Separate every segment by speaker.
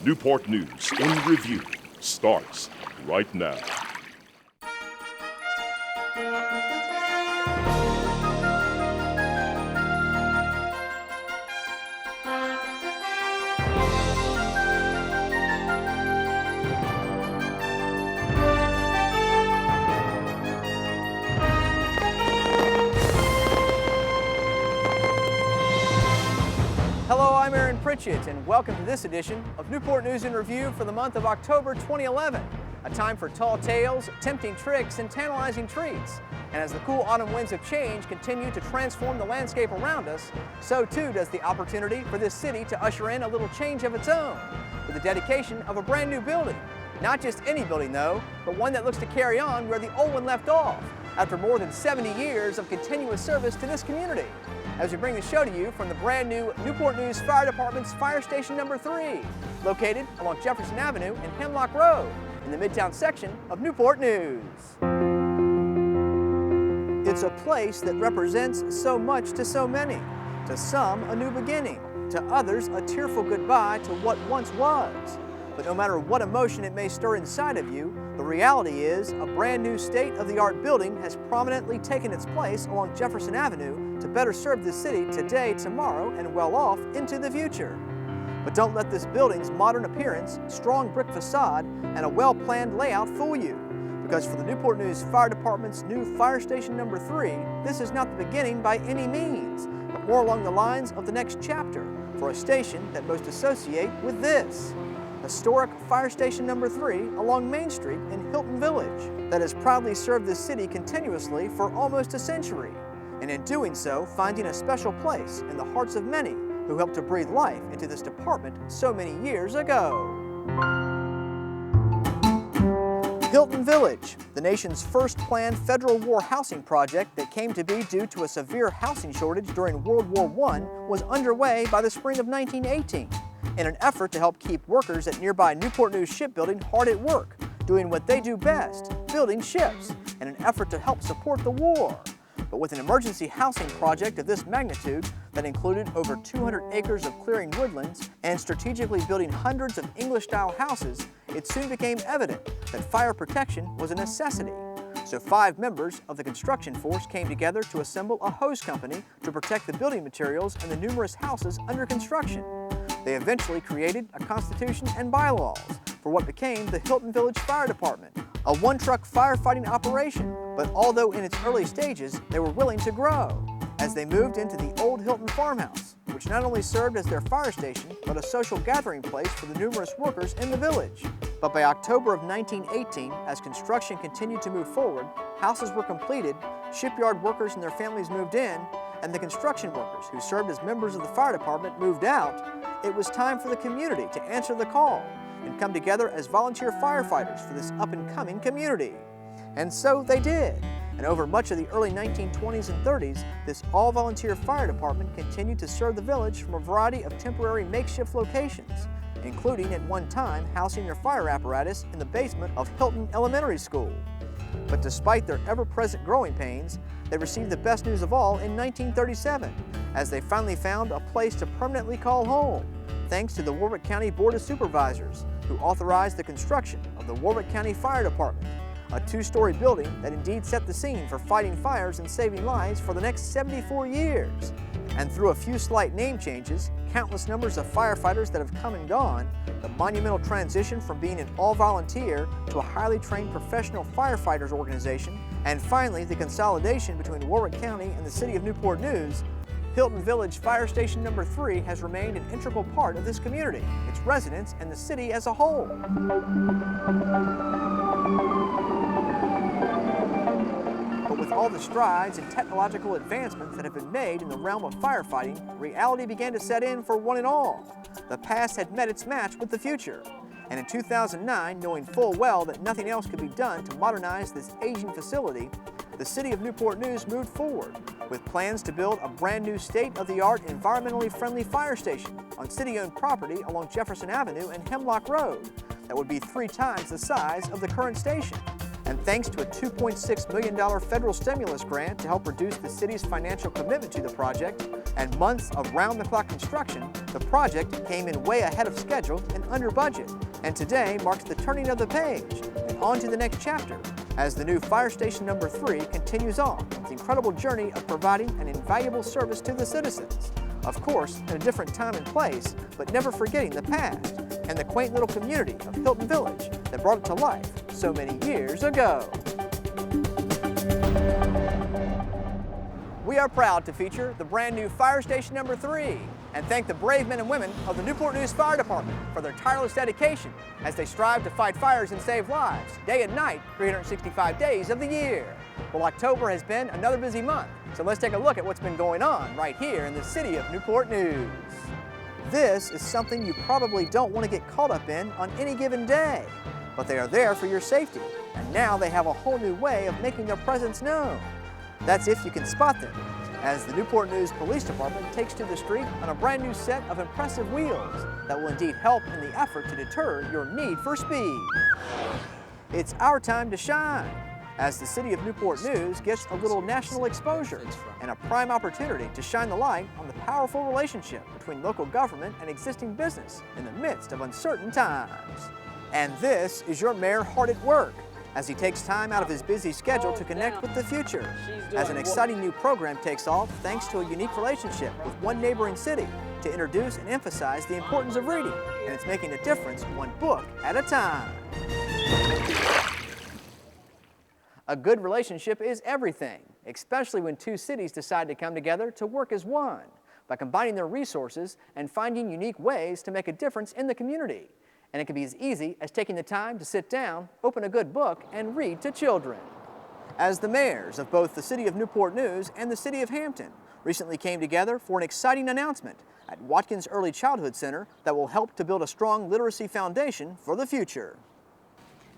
Speaker 1: Newport News in Review starts right now.
Speaker 2: Hello, I'm Aaron Pritchett, and welcome to this edition of Newport News in Review for the month of October 2011. A time for tall tales, tempting tricks, and tantalizing treats. And as the cool autumn winds of change continue to transform the landscape around us, so too does the opportunity for this city to usher in a little change of its own, with the dedication of a brand new building. Not just any building though, but one that looks to carry on where the old one left off, after more than 70 years of continuous service to this community. As we bring the show to you from the brand new Newport News Fire Department's Fire Station Number 3, located along Jefferson Avenue and Hemlock Road, in the Midtown section of Newport News. It's a place that represents so much to so many. To some, a new beginning. To others, a tearful goodbye to what once was. But no matter what emotion it may stir inside of you, the reality is a brand new state-of-the-art building has prominently taken its place along Jefferson Avenue to better serve the city today, tomorrow, and well off into the future. But don't let this building's modern appearance, strong brick facade, and a well-planned layout fool you. Because for the Newport News Fire Department's new Fire Station Number 3, this is not the beginning by any means, but more along the lines of the next chapter for a station that most associate with this. Historic Fire Station Number 3 along Main Street in Hilton Village that has proudly served the city continuously for almost a century, and in doing so, finding a special place in the hearts of many who helped to breathe life into this department so many years ago. Hilton Village, the nation's first planned federal war housing project that came to be due to a severe housing shortage during World War I, was underway by the spring of 1918. In an effort to help keep workers at nearby Newport News Shipbuilding hard at work, doing what they do best, building ships, in an effort to help support the war. But with an emergency housing project of this magnitude that included over 200 acres of clearing woodlands and strategically building hundreds of English-style houses, it soon became evident that fire protection was a necessity. So 5 members of the construction force came together to assemble a hose company to protect the building materials and the numerous houses under construction. They eventually created a constitution and bylaws for what became the Hilton Village Fire Department, a one-truck firefighting operation, but although in its early stages, they were willing to grow as they moved into the old Hilton farmhouse, which not only served as their fire station, but a social gathering place for the numerous workers in the village. But by October of 1918, as construction continued to move forward, houses were completed, shipyard workers and their families moved in, and the construction workers who served as members of the fire department moved out, it was time for the community to answer the call and come together as volunteer firefighters for this up-and-coming community. And so they did. And over much of the early 1920s and 30s, this all-volunteer fire department continued to serve the village from a variety of temporary makeshift locations, including at one time housing their fire apparatus in the basement of Hilton Elementary School. But despite their ever-present growing pains, they received the best news of all in 1937, as they finally found a place to permanently call home, thanks to the Warwick County Board of Supervisors, who authorized the construction of the Warwick County Fire Department, a 2-story building that indeed set the scene for fighting fires and saving lives for the next 74 years. And through a few slight name changes, countless numbers of firefighters that have come and gone, the monumental transition from being an all-volunteer to a highly trained professional firefighters organization, and finally the consolidation between Warwick County and the city of Newport News, Hilton Village Fire Station Number 3 has remained an integral part of this community, its residents, and the city as a whole. But with all the strides and technological advancements that have been made in the realm of firefighting, reality began to set in for one and all. The past had met its match with the future. And in 2009, knowing full well that nothing else could be done to modernize this aging facility, the city of Newport News moved forward with plans to build a brand new state-of-the-art environmentally friendly fire station on city-owned property along Jefferson Avenue and Hemlock Road that would be 3 times the size of the current station. And thanks to a $2.6 million federal stimulus grant to help reduce the city's financial commitment to the project, And months of round-the-clock construction, the project came in way ahead of schedule and under budget. And today marks the turning of the page and on to the next chapter as the new Fire Station number 3 continues on its incredible journey of providing an invaluable service to the citizens. Of course, in a different time and place, but never forgetting the past and the quaint little community of Hilton Village that brought it to life so many years ago. We are proud to feature the brand new Fire Station number 3 and thank the brave men and women of the Newport News Fire Department for their tireless dedication as they strive to fight fires and save lives day and night, 365 days of the year. Well, October has been another busy month, so let's take a look at what's been going on right here in the city of Newport News. This is something you probably don't want to get caught up in on any given day, but they are there for your safety, and now they have a whole new way of making their presence known. That's if you can spot them, as the Newport News Police Department takes to the street on a brand new set of impressive wheels that will indeed help in the effort to deter your need for speed. It's our time to shine, as the city of Newport News gets a little national exposure and a prime opportunity to shine the light on the powerful relationship between local government and existing business in the midst of uncertain times. And this is your mayor hard at work, as he takes time out of his busy schedule to connect with the future, as an exciting new program takes off thanks to a unique relationship with one neighboring city to introduce and emphasize the importance of reading, and it's making a difference one book at a time. A good relationship is everything, especially when two cities decide to come together to work as one, by combining their resources and finding unique ways to make a difference in the community. And it can be as easy as taking the time to sit down, open a good book, and read to children. As the mayors of both the city of Newport News and the city of Hampton recently came together for an exciting announcement at Watkins Early Childhood Center that will help to build a strong literacy foundation for the future.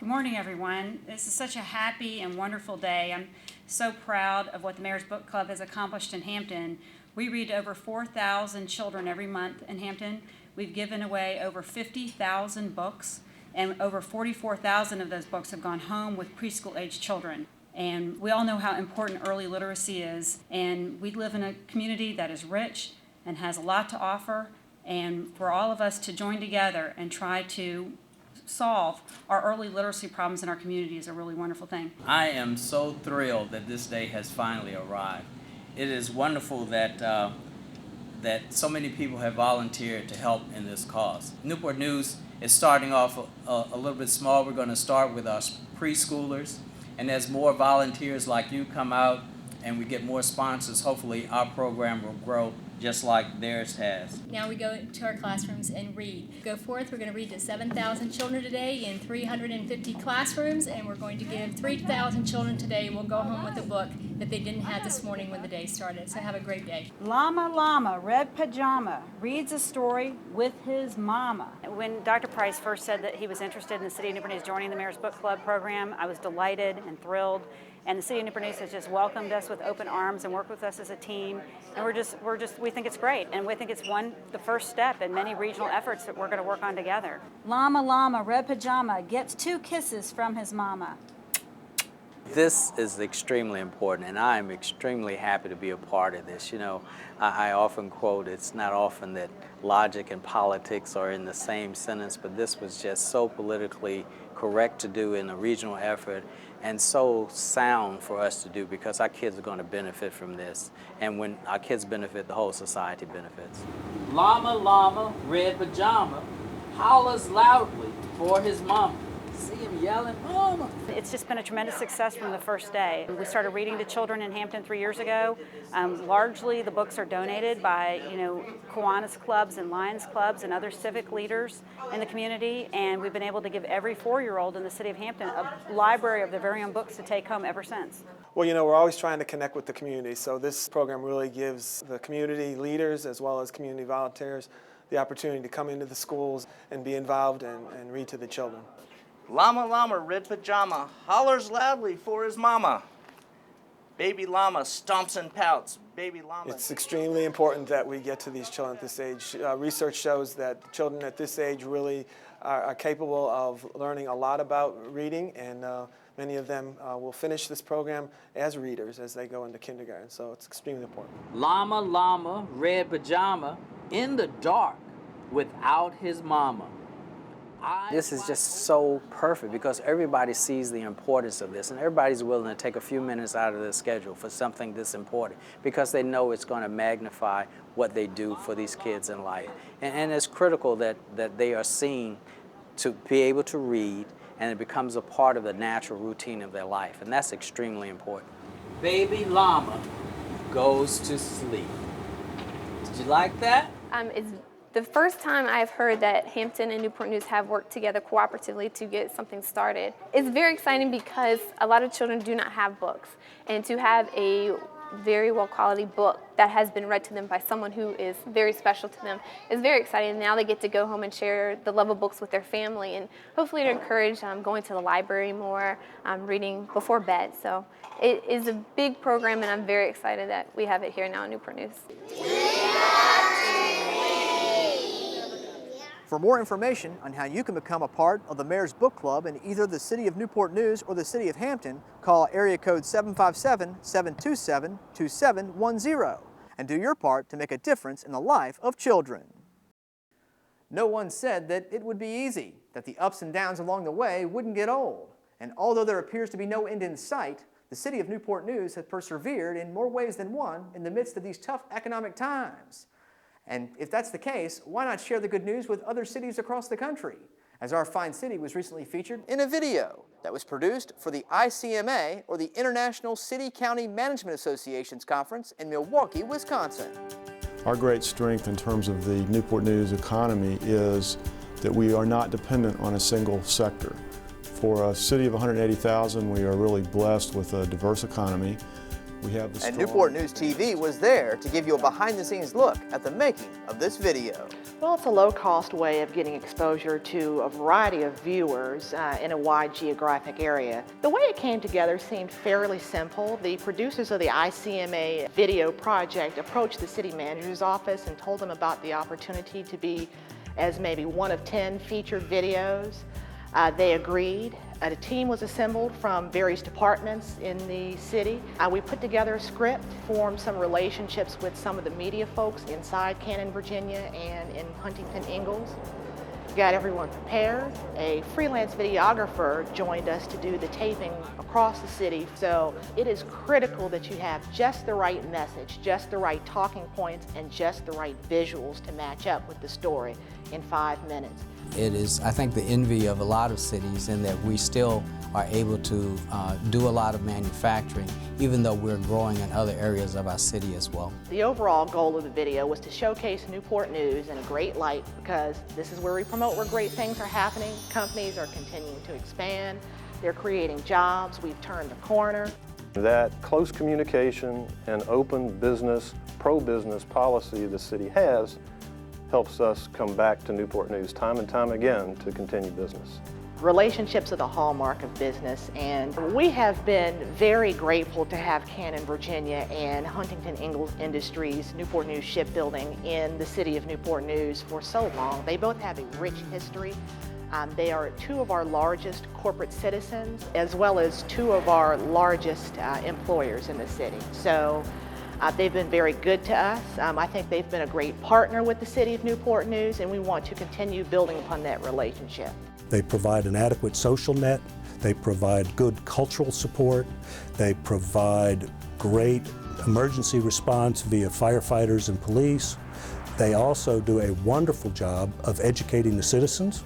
Speaker 3: Good morning, everyone. This is such a happy and wonderful day. I'm so proud of what the Mayor's Book Club has accomplished in Hampton. We read to over 4,000 children every month in Hampton. We've given away over 50,000 books, and over 44,000 of those books have gone home with preschool-age children. And we all know how important early literacy is, and we live in a community that is rich and has a lot to offer, and for all of us to join together and try to solve our early literacy problems in our community is a really wonderful thing.
Speaker 4: I am so thrilled that this day has finally arrived. It is wonderful that so many people have volunteered to help in this cause. Newport News is starting off a little bit small. We're going to start with our preschoolers, and as more volunteers like you come out and we get more sponsors, hopefully our program will grow just like theirs has.
Speaker 5: Now we go into our classrooms and read. Go forth, we're going to read to 7,000 children today in 350 classrooms, and we're going to give 3,000 children today will go home with a book that they didn't have this morning when the day started. So have a great day.
Speaker 6: Llama Llama, Red Pajama, reads a story with his mama.
Speaker 7: When Dr. Price first said that he was interested in the City of Newport News joining the Mayor's Book Club program, I was delighted and thrilled. And the City of Newport News has just welcomed us with open arms and worked with us as a team. And we think it's great. And we think it's the first step in many regional efforts that we're going to work on together.
Speaker 6: Llama Llama, Red Pajama, gets 2 kisses from his mama.
Speaker 4: This is extremely important, and I am extremely happy to be a part of this. You know, I often quote, it's not often that logic and politics are in the same sentence, but this was just so politically correct to do in a regional effort and so sound for us to do, because our kids are going to benefit from this. And when our kids benefit, the whole society benefits. Llama Llama, Red Pajama, hollers loudly for his mama. See him yelling, "Mama!"
Speaker 7: It's just been a tremendous success from the first day. We started reading to children in Hampton 3 years ago. Largely, the books are donated by, Kiwanis clubs and Lions clubs and other civic leaders in the community, and we've been able to give every 4-year-old in the city of Hampton a library of their very own books to take home ever since.
Speaker 8: Well, we're always trying to connect with the community, so this program really gives the community leaders as well as community volunteers the opportunity to come into the schools and be involved and read to the children.
Speaker 9: Llama Llama, Red Pajama, hollers loudly for his mama. Baby llama stomps and pouts. Baby llama.
Speaker 8: It's extremely important that we get to these children at this age. Research shows that children at this age really are capable of learning a lot about reading, and Many of them will finish this program as readers as they go into kindergarten, so it's extremely important.
Speaker 4: Llama, llama, red pajama, in the dark without his mama. This is just so perfect because everybody sees the importance of this and everybody's willing to take a few minutes out of their schedule for something this important because they know it's going to magnify what they do for these kids in life. And it's critical that they are seen to be able to read and it becomes a part of the natural routine of their life, and that's extremely important. Baby llama goes to sleep. Did you like that?
Speaker 10: It's the first time I've heard that Hampton and Newport News have worked together cooperatively to get something started. It's very exciting because a lot of children do not have books, and to have a very well quality book that has been read to them by someone who is very special to them is very exciting. Now they get to go home and share the love of books with their family and hopefully to encourage going to the library more, reading before bed. So it is a big program and I'm very excited that we have it here now in Newport News.
Speaker 2: For more information on how you can become a part of the Mayor's Book Club in either the City of Newport News or the City of Hampton, call area code 757-727-2710 and do your part to make a difference in the life of children. No one said that it would be easy, that the ups and downs along the way wouldn't get old. And although there appears to be no end in sight, the City of Newport News has persevered in more ways than one in the midst of these tough economic times. And if that's the case, why not share the good news with other cities across the country? As our fine city was recently featured in a video that was produced for the ICMA, or the International City County Management Associations Conference in Milwaukee, Wisconsin.
Speaker 11: Our great strength in terms of the Newport News economy is that we are not dependent on a single sector. For a city of 180,000, we are really blessed with a diverse economy.
Speaker 2: And Newport News TV was there to give you a behind-the-scenes look at the making of this video.
Speaker 12: Well, it's a low-cost way of getting exposure to a variety of viewers in a wide geographic area. The way it came together seemed fairly simple. The producers of the ICMA video project approached the city manager's office and told them about the opportunity to be as maybe one of 10 featured videos. They agreed. A team was assembled from various departments in the city. We put together a script, formed some relationships with some of the media folks inside Cannon, Virginia and in Huntington Ingalls. Got everyone prepared. A freelance videographer joined us to do the taping across the city. So it is critical that you have just the right message, just the right talking points, and just the right visuals to match up with the story in 5 minutes.
Speaker 4: It is, I think, the envy of a lot of cities in that we still are able to do a lot of manufacturing, even though we're growing in other areas of our city as well.
Speaker 12: The overall goal of the video was to showcase Newport News in a great light because this is where we promote where great things are happening. Companies are continuing to expand. They're creating jobs. We've turned the corner.
Speaker 13: That close communication and open business, pro-business policy the city has helps us come back to Newport News time and time again to continue business.
Speaker 12: Relationships are the hallmark of business, and we have been very grateful to have Cannon, Virginia and Huntington Ingalls Industries, Newport News Shipbuilding in the city of Newport News for so long. They both have a rich history. They are two of our largest corporate citizens, as well as two of our largest employers in the city. So they've been very good to us. I think they've been a great partner with the city of Newport News, and we want to continue building upon that relationship.
Speaker 14: They provide an adequate social net. They provide good cultural support. They provide great emergency response via firefighters and police. They also do a wonderful job of educating the citizens.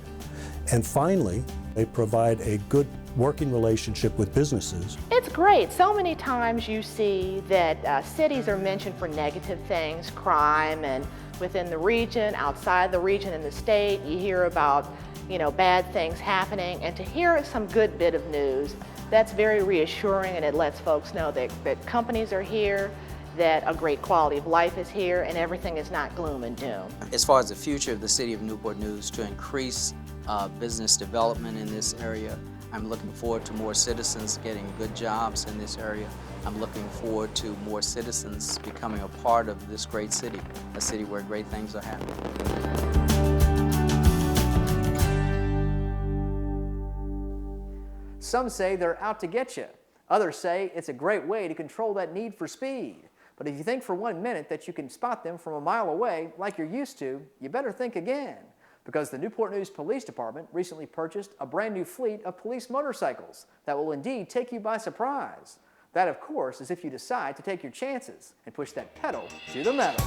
Speaker 14: And finally, they provide a good working relationship with businesses.
Speaker 12: It's great. So many times you see that cities are mentioned for negative things, crime, and within the region, outside the region, in the state, you hear about bad things happening. And to hear some good bit of news, that's very reassuring, and it lets folks know that companies are here, that a great quality of life is here, and everything is not gloom and doom.
Speaker 4: As far as the future of the city of Newport News, to increase business development in this area, I'm looking forward to more citizens getting good jobs in this area. I'm looking forward to more citizens becoming a part of this great city, a city where great things are happening.
Speaker 2: Some say they're out to get you. Others say it's a great way to control that need for speed. But if you think for 1 minute that you can spot them from a mile away like you're used to, you better think again. Because the Newport News Police Department recently purchased a brand new fleet of police motorcycles that will indeed take you by surprise. That, of course, is if you decide to take your chances and push that pedal to the metal.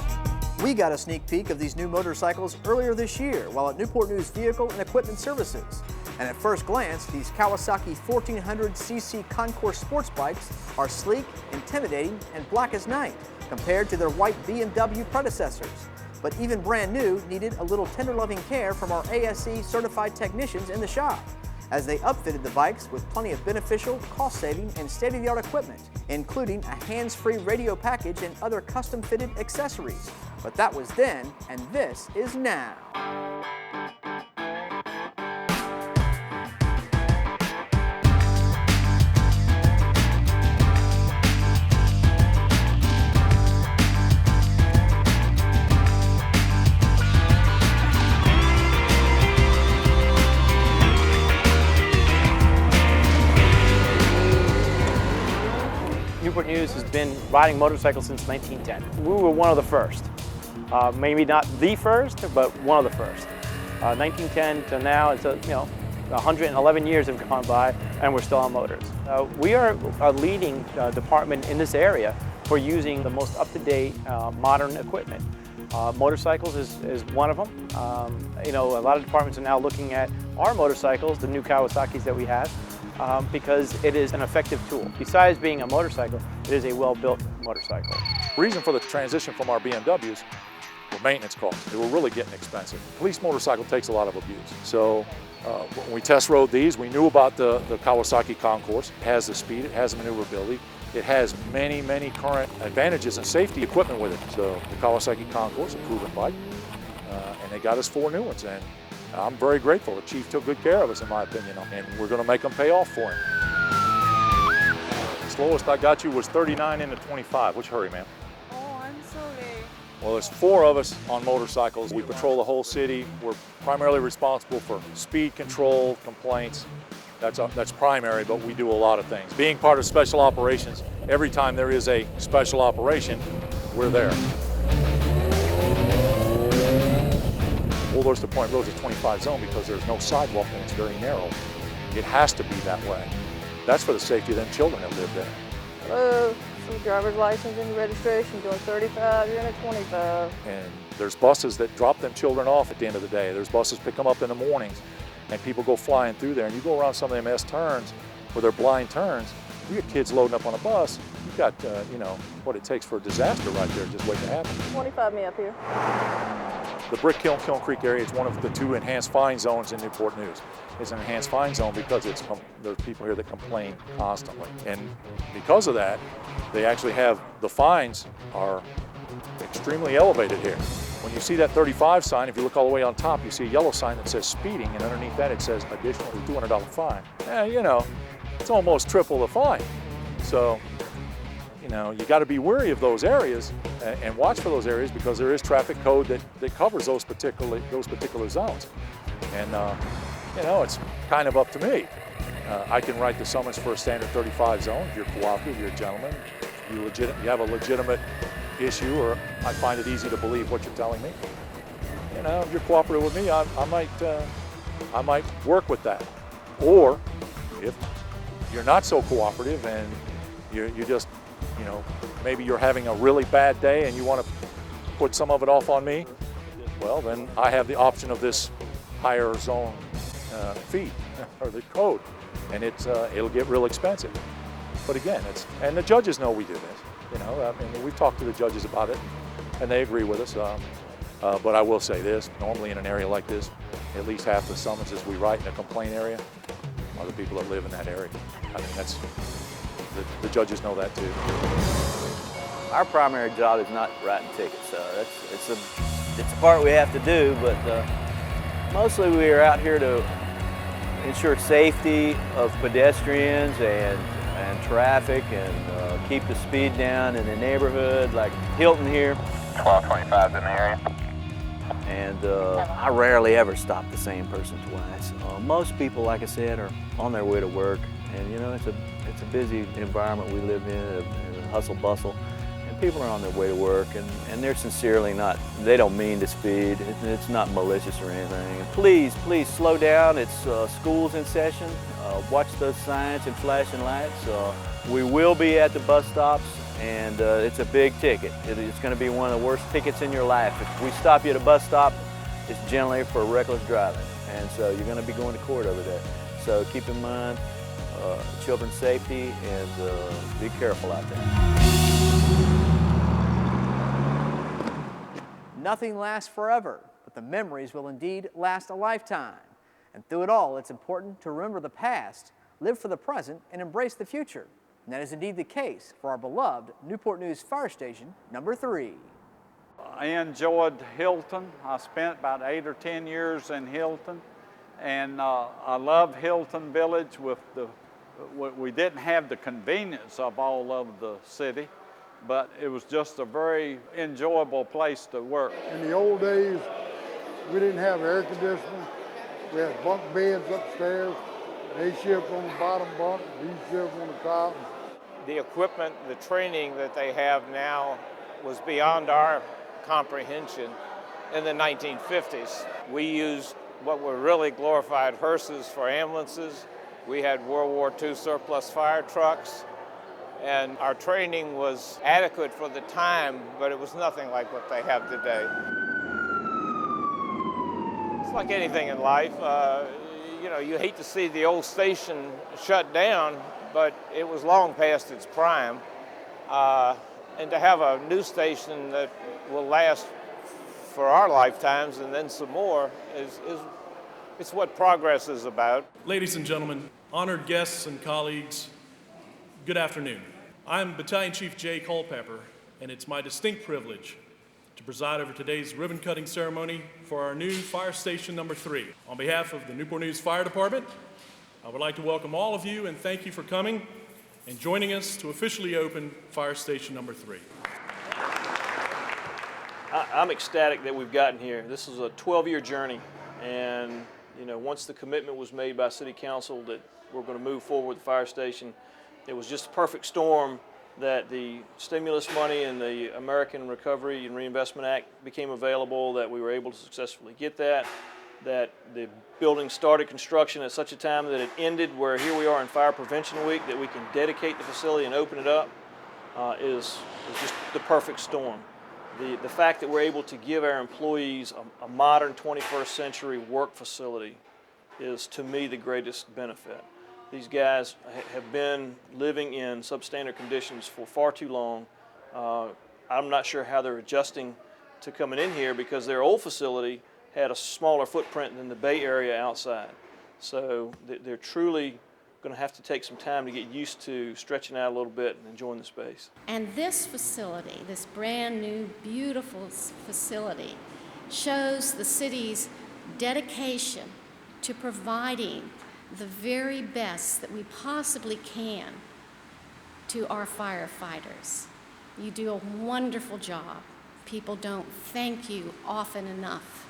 Speaker 2: We got a sneak peek of these new motorcycles earlier this year while at Newport News Vehicle and Equipment Services. And at first glance, these Kawasaki 1400cc Concours sports bikes are sleek, intimidating, and black as night compared to their white BMW predecessors. But even brand new needed a little tender loving care from our ASE certified technicians in the shop, as they upfitted the bikes with plenty of beneficial, cost-saving, and state-of-the-art equipment, including a hands-free radio package and other custom-fitted accessories. But that was then, and this is now.
Speaker 15: Newport News has been riding motorcycles since 1910. We were one of the first. Maybe not the first, but one of the first. 1910 to now, it's 111 years have gone by, and we're still on motors. We are a leading department in this area for using the most up-to-date modern equipment. Motorcycles is one of them. A lot of departments are now looking at our motorcycles, the new Kawasaki's that we have, because it is an effective tool. Besides being a motorcycle, it is a well-built motorcycle.
Speaker 16: The reason for the transition from our BMWs were maintenance costs. They were really getting expensive. Police motorcycle takes a lot of abuse. So when we test rode these, we knew about the Kawasaki Concours. It has the speed, it has the maneuverability. It has many, many current advantages and safety equipment with it. So the Kawasaki Concours, a proven bike, and they got us 4 new ones. And I'm very grateful. The chief took good care of us, in my opinion, and we're going to make them pay off for him. The slowest I got you was 39 into 25. Which hurry, man?
Speaker 17: Oh, I'm sorry.
Speaker 16: Well, there's 4 of us on motorcycles. We patrol the whole city. We're primarily responsible for speed control, complaints. That's primary, but we do a lot of things. Being part of special operations, every time there is a special operation, we're there. Waldorf to Point Road is a 25 zone because there's no sidewalk and it's very narrow. It has to be that way. That's for the safety of them children that live there.
Speaker 17: Hello, some driver's license and registration, doing 35, you're in a 25.
Speaker 16: And there's buses that drop them children off at the end of the day. There's buses pick them up in the mornings, and people go flying through there. And you go around some of them S-turns where they're blind turns, you get kids loading up on a bus, you've got, what it takes for a disaster right there just waiting to happen.
Speaker 17: 25 me up here.
Speaker 16: The Brick Kiln, Kiln Creek area is one of the 2 enhanced fine zones in Newport News. It's an enhanced fine zone because there's people here that complain constantly. And because of that, they actually have, the fines are extremely elevated here. When you see that 35 sign, if you look all the way on top, you see a yellow sign that says speeding, and underneath that it says additional $200 fine. It's almost triple the fine. So, you got to be wary of those areas and watch for those areas because there is traffic code that covers those particular zones. And, it's kind of up to me. I can write the summons for a standard 35 zone. If you're cooperative, you're a gentleman, you have a legitimate issue, or I find it easy to believe what you're telling me. If you're cooperative with me, I might work with that. Or if you're not so cooperative and you just, maybe you're having a really bad day and you want to put some of it off on me, well, then I have the option of this higher zone fee or the code, and it'll get real expensive. But again, and the judges know we do this. We've talked to the judges about it, and they agree with us. But I will say this: normally in an area like this, at least half the summonses we write in a complaint area are the people that live in that area. That's the judges know that too.
Speaker 18: Our primary job is not writing tickets, so it's a part we have to do, but mostly we are out here to ensure safety of pedestrians and traffic and keep the speed down in the neighborhood, like Hilton here.
Speaker 19: 1225 in the area.
Speaker 18: And I rarely ever stop the same person twice. Most people, like I said, are on their way to work, And you know, it's a busy environment we live in, a hustle bustle. And people are on their way to work, and they're sincerely not, they don't mean to speed. It's not malicious or anything. And please slow down. It's school's in session. Watch those signs and flashing lights. We will be at the bus stops, and it's a big ticket. It's going to be one of the worst tickets in your life. If we stop you at a bus stop, it's generally for reckless driving. And so you're going to be going to court over that. So keep in mind children's safety and be careful out there.
Speaker 2: Nothing lasts forever, but the memories will indeed last a lifetime. And through it all, it's important to remember the past, live for the present, and embrace the future. And that is indeed the case for our beloved Newport News Fire Station number 3.
Speaker 20: I enjoyed Hilton. I spent about 8 or 10 years in Hilton, and I love Hilton Village. We didn't have the convenience of all of the city, but it was just a very enjoyable place to work.
Speaker 21: In the old days, we didn't have air conditioning. We had bunk beds upstairs. A shift on the bottom bunk, B shift on the top.
Speaker 22: The equipment, the training that they have now was beyond our comprehension in the 1950s. We used what were really glorified hearses for ambulances. We had World War II surplus fire trucks, and our training was adequate for the time, but it was nothing like what they have today. It's like anything in life. You know, you hate to see the old station shut down, but it was long past its prime. And to have a new station that will last for our lifetimes and then some more it's what progress is about.
Speaker 23: Ladies and gentlemen, honored guests and colleagues, good afternoon. I'm Battalion Chief Jay Culpepper, and it's my distinct privilege to preside over today's ribbon-cutting ceremony for our new Fire Station number 3. On behalf of the Newport News Fire Department, I would like to welcome all of you and thank you for coming and joining us to officially open Fire Station number 3.
Speaker 24: I'm ecstatic that we've gotten here. This is a 12-year journey, and you know, once the commitment was made by City Council that we're going to move forward with the fire station, it was just a perfect storm that the stimulus money and the American Recovery and Reinvestment Act became available, that we were able to successfully get that the building started construction at such a time that it ended, where here we are in Fire Prevention Week, that we can dedicate the facility and open it up is just the perfect storm. The fact that we're able to give our employees a modern 21st century work facility is, to me, the greatest benefit. These guys have been living in substandard conditions for far too long. I'm not sure how they're adjusting to coming in here, because their old facility had a smaller footprint than the Bay Area outside. So they're truly going to have to take some time to get used to stretching out a little bit and enjoying the space.
Speaker 25: And this facility, this brand new, beautiful facility, shows the city's dedication to providing the very best that we possibly can to our firefighters. You do a wonderful job. People don't thank you often enough.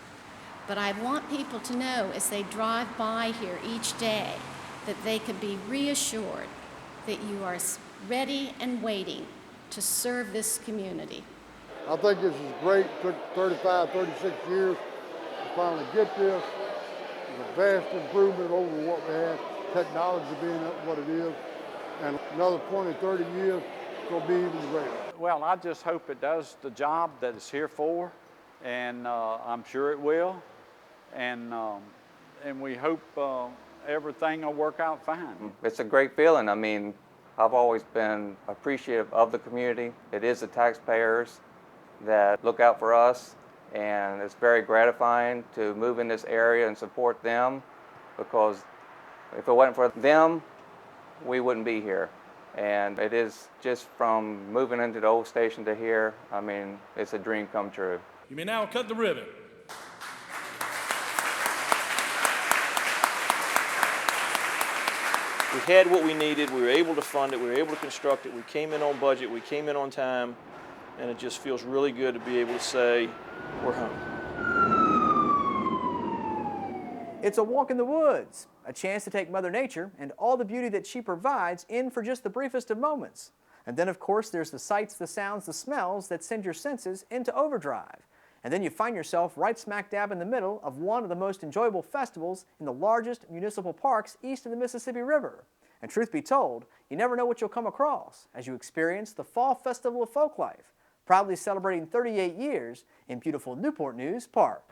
Speaker 25: But I want people to know, as they drive by here each day, that they can be reassured that you are ready and waiting to serve this community.
Speaker 21: I think this is great. It took 35, 36 years to finally get this. It's a vast improvement over what we had, technology being what it is. And another 20, 30 years, it's going to be even greater.
Speaker 20: Well, I just hope it does the job that it's here for, and I'm sure it will. And we hope everything will work out fine.
Speaker 26: It's a great feeling. I mean, I've always been appreciative of the community. It is the taxpayers that look out for us, and it's very gratifying to move in this area and support them, because if it wasn't for them, we wouldn't be here. And it is just from moving into the old station to here, I mean, it's a dream come true.
Speaker 23: You may now cut the ribbon.
Speaker 24: We had what we needed, we were able to fund it, we were able to construct it, we came in on budget, we came in on time, and it just feels really good to be able to say, we're home.
Speaker 2: It's a walk in the woods, a chance to take Mother Nature and all the beauty that she provides in for just the briefest of moments. And then, of course, there's the sights, the sounds, the smells that send your senses into overdrive. And then you find yourself right smack dab in the middle of one of the most enjoyable festivals in the largest municipal parks east of the Mississippi River. And truth be told, you never know what you'll come across as you experience the Fall Festival of Folklife, proudly celebrating 38 years in beautiful Newport News Park.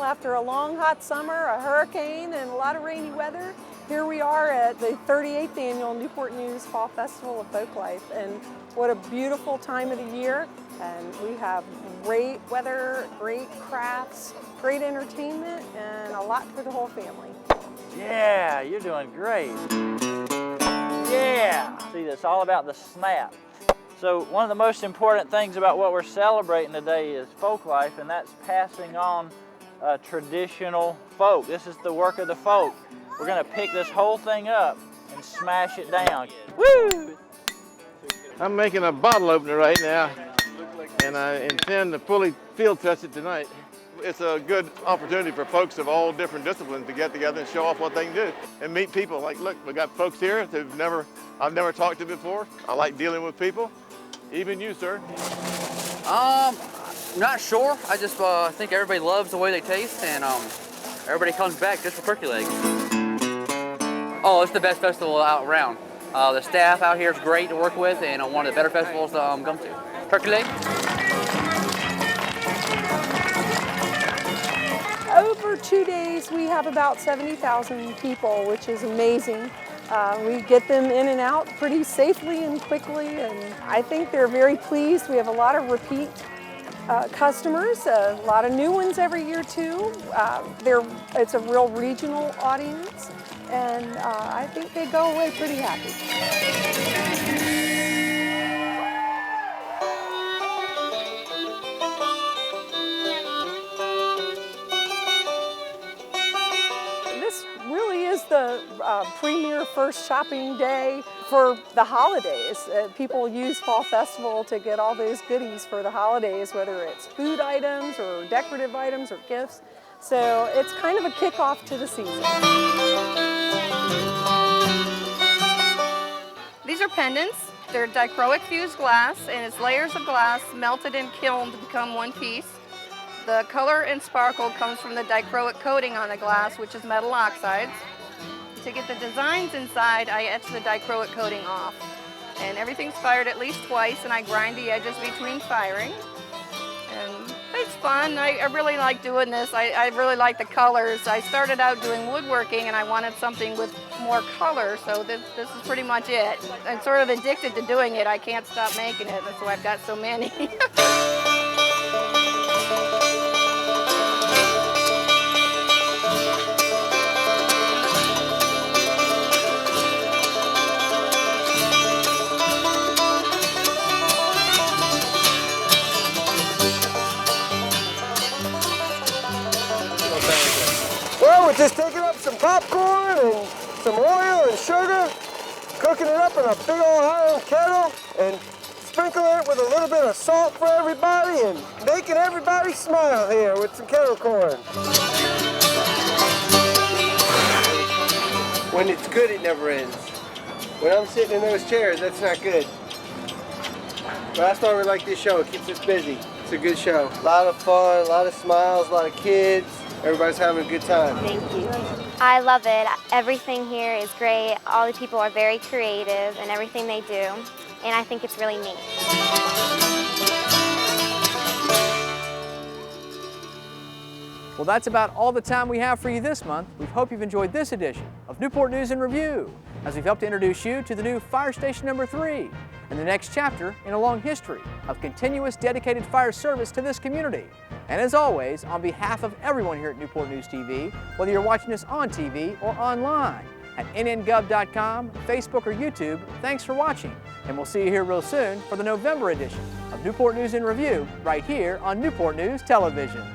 Speaker 17: After a long hot summer, a hurricane, and a lot of rainy weather, here we are at the 38th annual Newport News Fall Festival of Folklife, and what a beautiful time of the year. And we have great weather, great crafts, great entertainment, and a lot for the whole family.
Speaker 15: Yeah, you're doing great. Yeah. See, it's all about the snap. So one of the most important things about what we're celebrating today is Folklife, and that's passing on traditional folk. This is the work of the folk. We're going to pick this whole thing up and smash it down. Woo!
Speaker 1: I'm making a bottle opener right now, and I intend to fully field test it tonight. It's a good opportunity for folks of all different disciplines to get together and show off what they can do and meet people. Like, look, we got folks here who've I've never talked to before. I like dealing with people. Even you, sir.
Speaker 3: Not sure. I just think everybody loves the way they taste, and everybody comes back just for turkey legs. Oh, it's the best festival out around. The staff out here is great to work with, and one of the better festivals to come to. Turkey leg.
Speaker 17: Over 2 days, we have about 70,000 people, which is amazing. We get them in and out pretty safely and quickly, and I think they're very pleased. We have a lot of repeat customers, a lot of new ones every year too. It's a real regional audience, and I think they go away pretty happy. This really is the premier first shopping day for the holidays. People use Fall Festival to get all those goodies for the holidays, whether it's food items or decorative items or gifts. So it's kind of a kickoff to the season.
Speaker 5: These are pendants. They're dichroic fused glass, and it's layers of glass melted and kilned to become one piece. The color and sparkle comes from the dichroic coating on the glass, which is metal oxides. To get the designs inside, I etch the dichroic coating off. And everything's fired at least twice, and I grind the edges between firing. And it's fun. I really like doing this. I really like the colors. I started out doing woodworking, and I wanted something with more color, so this is pretty much it. I'm sort of addicted to doing it. I can't stop making it, that's why I've got so many.
Speaker 6: Well, we're just taking up some popcorn and some oil and sugar, cooking it up in a big old iron kettle, and sprinkling it with a little bit of salt for everybody, and making everybody smile here with some kettle corn. When it's good, it never ends. When I'm sitting in those chairs, that's not good. But that's why we like this show. It keeps us busy. It's a good show. A lot of fun, a lot of smiles, a lot of kids. Everybody's having a good time.
Speaker 7: Thank you. I love it. Everything here is great. All the people are very creative in everything they do, and I think it's really neat.
Speaker 2: Well, that's about all the time we have for you this month. We hope you've enjoyed this edition of Newport News in Review, as we've helped to introduce you to the new Fire Station number 3 and the next chapter in a long history of continuous dedicated fire service to this community. And as always, on behalf of everyone here at Newport News TV, whether you're watching us on TV or online at nngov.com, Facebook, or YouTube, thanks for watching. And we'll see you here real soon for the November edition of Newport News in Review, right here on Newport News Television.